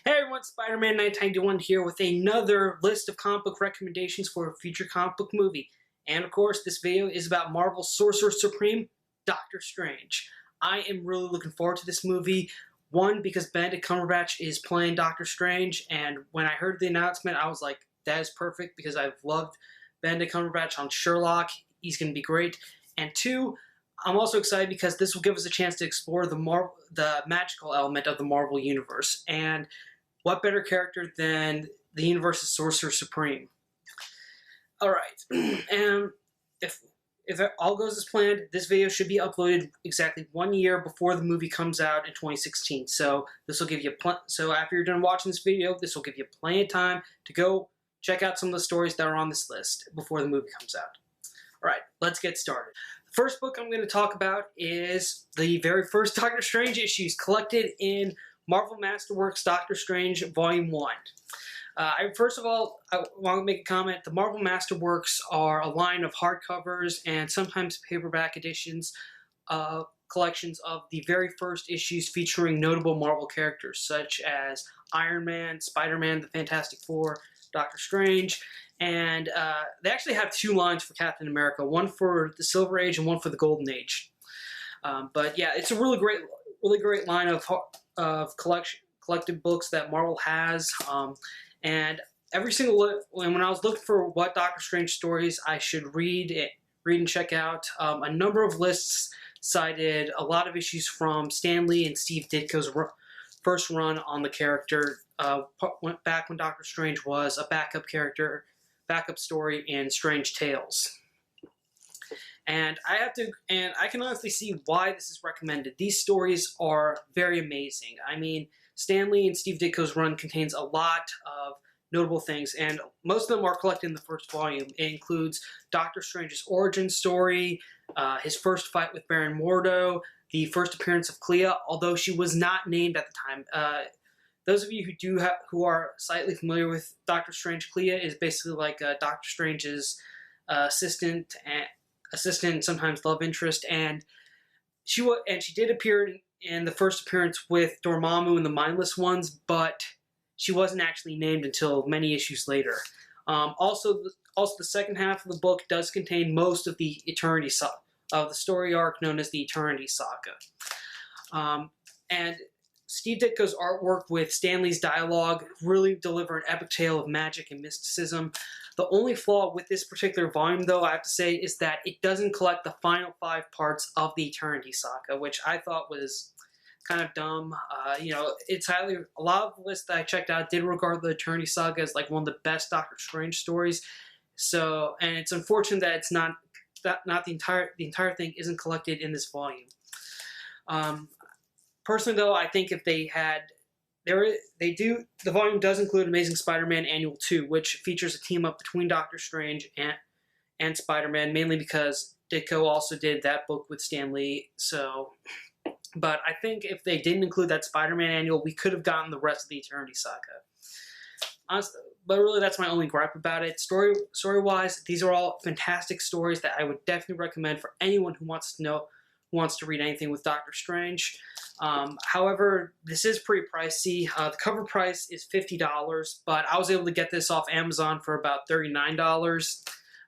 Hey everyone, Spider-Man 1991 here with another list of comic book recommendations for a future comic book movie. And of course, this video is about Marvel's Sorcerer Supreme, Doctor Strange. I am really looking forward to this movie. One, because Benedict Cumberbatch is playing Doctor Strange, and when I heard the announcement, I was like, that is perfect because I've loved Benedict Cumberbatch on Sherlock. He's going to be great. And two, I'm also excited because this will give us a chance to explore the magical element of the Marvel Universe. And what better character than the universe's Sorcerer Supreme? All right, and if it all goes as planned, this video should be uploaded exactly 1 year before the movie comes out in 2016. So this will give you so after you're done watching this video, this will give you plenty of time to go check out some of the stories that are on this list before the movie comes out. All right, let's get started. The first book I'm going to talk about is the very first Doctor Strange issues collected in Marvel Masterworks Doctor Strange Volume 1. First of all, I want to make a comment. The Marvel Masterworks are a line of hardcovers and sometimes paperback editions, collections of the very first issues featuring notable Marvel characters such as Iron Man, Spider-Man, the Fantastic Four, Doctor Strange, and they actually have two lines for Captain America, one for the Silver Age and one for the Golden Age. But yeah, it's a really great line of collected books that Marvel has, and every single when I was looking for what Doctor Strange stories I should read and check out, a number of lists cited a lot of issues from Stan Lee and Steve Ditko's first run on the character, back when Doctor Strange was a backup story in Strange Tales. And I can honestly see why this is recommended. These stories are very amazing. I mean, Stan Lee and Steve Ditko's run contains a lot of notable things, and most of them are collected in the first volume. It includes Doctor Strange's origin story, his first fight with Baron Mordo, the first appearance of Clea, although she was not named at the time. Those of you who are slightly familiar with Doctor Strange, Clea is basically like Doctor Strange's assistant and sometimes love interest, and she did appear in the first appearance with Dormammu and the Mindless Ones, but she wasn't actually named until many issues later. Also, the second half of the book does contain most of the the story arc known as the Eternity Saga. And Steve Ditko's artwork with Stan Lee's dialogue really deliver an epic tale of magic and mysticism. The only flaw with this particular volume, though, I have to say, is that it doesn't collect the final 5 parts of the Eternity Saga, which I thought was kind of dumb. A lot of the lists that I checked out did regard the Eternity Saga as like one of the best Doctor Strange stories. So, and it's unfortunate that it's not the entire thing isn't collected in this volume. Personally, though, I think if they had, the volume does include Amazing Spider-Man Annual 2, which features a team-up between Doctor Strange and Spider-Man, mainly because Ditko also did that book with Stan Lee. So, but I think if they didn't include that Spider-Man Annual, we could have gotten the rest of the Eternity Saga. Honestly, but really, that's my only gripe about it. Story-wise, these are all fantastic stories that I would definitely recommend for anyone who wants to read anything with Doctor Strange. However, this is pretty pricey. The cover price is $50, but I was able to get this off Amazon for about $39.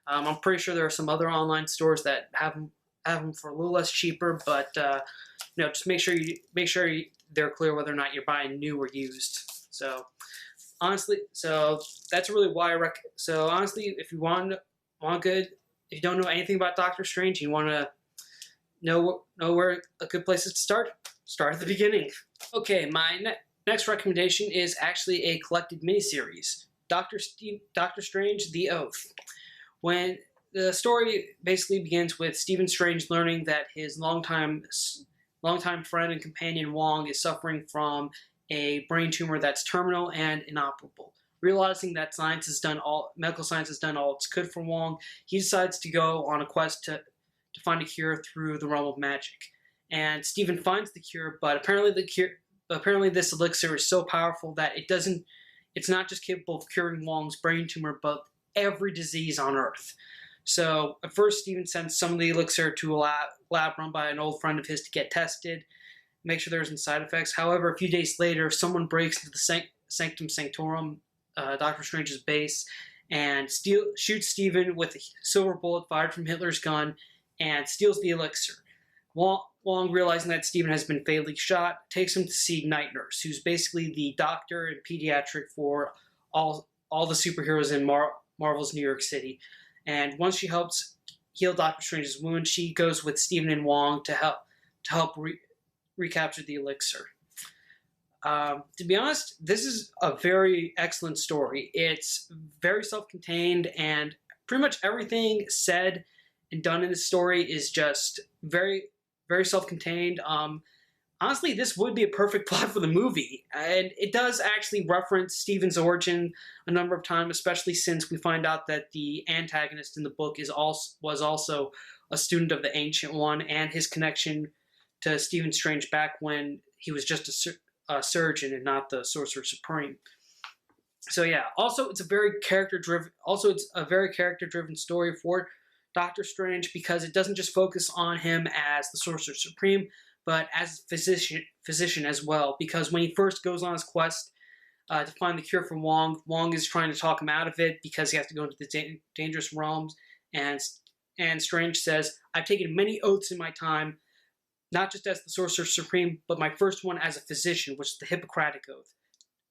I'm pretty sure there are some other online stores that have them for a little less cheaper, but just make sure they're clear whether or not you're buying new or used. So honestly, that's really why I So honestly, if you if you don't know anything about Doctor Strange, you want to know where a good place is to start at the beginning. Okay, my next recommendation is actually a collected miniseries, Doctor Strange: The Oath. When the story basically begins with Stephen Strange learning that his longtime friend and companion Wong is suffering from a brain tumor that's terminal and inoperable. Realizing that medical science has done all it's could for Wong, he decides to go on a quest to find a cure through the realm of magic. And Stephen finds the cure, but apparently this elixir is so powerful that it's not just capable of curing Wong's brain tumor, but every disease on Earth. So at first, Stephen sends some of the elixir to a lab run by an old friend of his to get tested. make sure there's no side effects. However, a few days later, someone breaks into the Sanctum Sanctorum, Doctor Strange's base, and shoots Stephen with a silver bullet fired from Hitler's gun, and steals the elixir. Wong, realizing that Stephen has been fatally shot, takes him to see Night Nurse, who's basically the doctor and pediatric for all the superheroes in Marvel's New York City. And once she helps heal Doctor Strange's wound, she goes with Stephen and Wong to help recapture the elixir. To be honest, this is a very excellent story. It's very self-contained, and pretty much everything said and done in this story is just very, very self-contained. Honestly, this would be a perfect plot for the movie, and it does actually reference Stephen's origin a number of times, especially since we find out that the antagonist in the book was also a student of the Ancient One, and his connection to Stephen Strange back when he was just a surgeon and not the Sorcerer Supreme. So yeah, it's a very character-driven story for Doctor Strange, because it doesn't just focus on him as the Sorcerer Supreme, but as a physician as well. Because when he first goes on his quest to find the cure for Wong, Wong is trying to talk him out of it because he has to go into the dangerous realms. And Strange says, "I've taken many oaths in my time, not just as the Sorcerer Supreme, but my first one as a physician, which is the Hippocratic Oath,"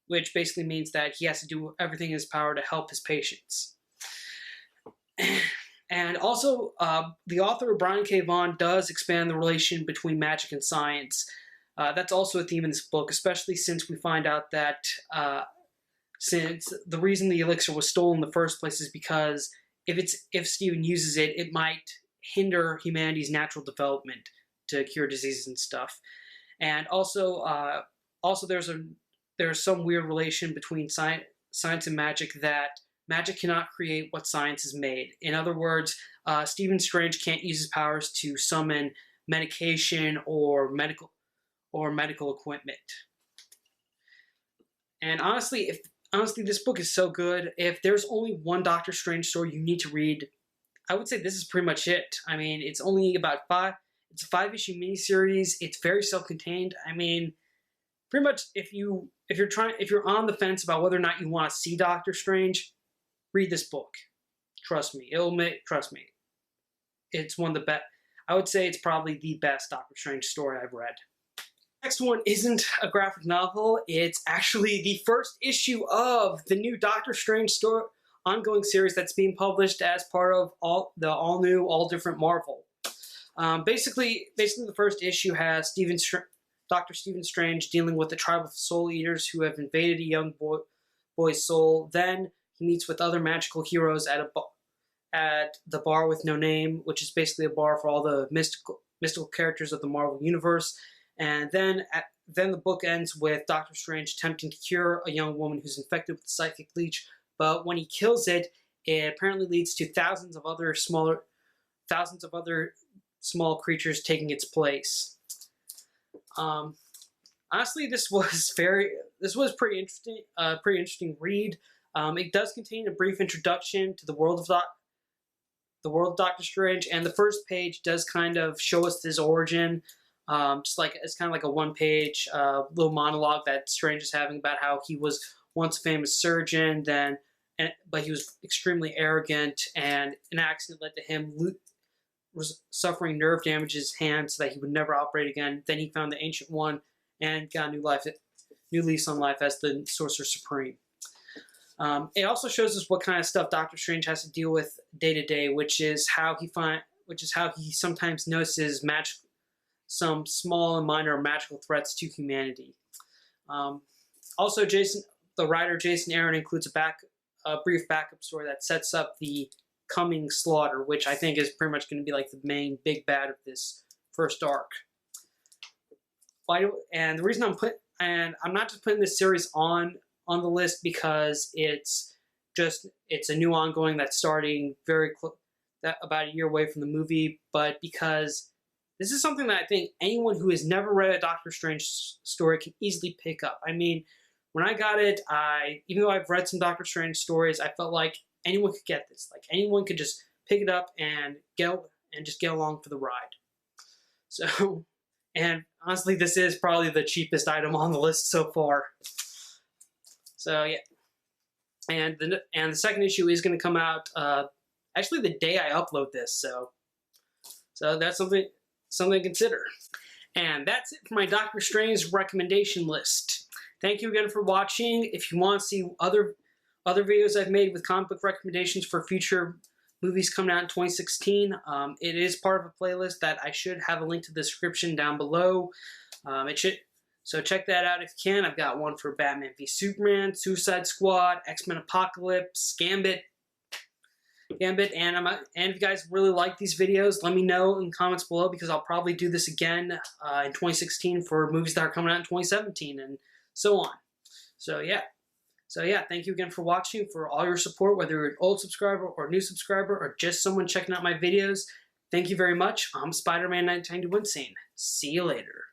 which basically means that he has to do everything in his power to help his patients. And also, the author, Brian K. Vaughan, does expand the relation between magic and science. That's also a theme in this book, especially since we find out that since the reason the elixir was stolen in the first place is because if Stephen uses it, it might hinder humanity's natural development to cure diseases and stuff. And also there's some weird relation between science and magic, that magic cannot create what science has made. In other words, Stephen Strange can't use his powers to summon medication or medical equipment. And honestly, this book is so good. If there's only one Doctor Strange story you need to read, I would say this is pretty much it. I mean, it's only about it's a 5-issue miniseries. It's very self-contained. I mean, pretty much if you're on the fence about whether or not you want to see Doctor Strange, read this book. Trust me. It's one of the best. I would say it's probably the best Doctor Strange story I've read. Next one isn't a graphic novel. It's actually the first issue of the new Doctor Strange story ongoing series that's being published as part of all new, all different Marvel. Basically, the first issue has Dr. Stephen Strange dealing with the tribe of soul eaters who have invaded a young boy's soul. Then he meets with other magical heroes at the Bar with No Name, which is basically a bar for all the mystical characters of the Marvel Universe. And then the book ends with Doctor Strange attempting to cure a young woman who's infected with the psychic leech. But when he kills it, it apparently leads to thousands of other small creatures taking its place. Honestly, this was pretty interesting read. It does contain a brief introduction to the world of Doctor Strange, and the first page does kind of show us his origin. It's kind of like a one-page little monologue that Strange is having about how he was once a famous surgeon, but he was extremely arrogant, and an accident led to him suffering nerve damage in his hand so that he would never operate again. Then he found the Ancient One and got a new lease on life as the Sorcerer Supreme. It also shows us what kind of stuff Doctor Strange has to deal with day to day, which is how he sometimes notices some small and minor magical threats to humanity. Also, the writer Jason Aaron includes a brief backup story that sets up the coming slaughter, which I think is pretty much going to be like the main big bad of this first arc. And the reason I'm not just putting this series on the list because it's a new ongoing that's starting about a year away from the movie, but because this is something that I think anyone who has never read a Doctor Strange story can easily pick up. I mean, when I got it, even though I've read some Doctor Strange stories, I felt like anyone could get this. Like, anyone could just pick it up and just get along for the ride. So, And honestly, this is probably the cheapest item on the list so far. So yeah, and the second issue is going to come out actually the day I upload this. So that's something to consider. And that's it for my Doctor Strange recommendation list. Thank you again for watching. If you want to see other videos I've made with comic book recommendations for future movies coming out in 2016, it is part of a playlist that I should have a link to the description down below. So check that out if you can. I've got one for Batman v Superman, Suicide Squad, X-Men Apocalypse, Gambit, and if you guys really like these videos, let me know in the comments below, because I'll probably do this again in 2016 for movies that are coming out in 2017 and so on. So yeah, thank you again for watching, for all your support, whether you're an old subscriber or a new subscriber or just someone checking out my videos. Thank you very much. I'm Spider-Man 1991 saying, see you later.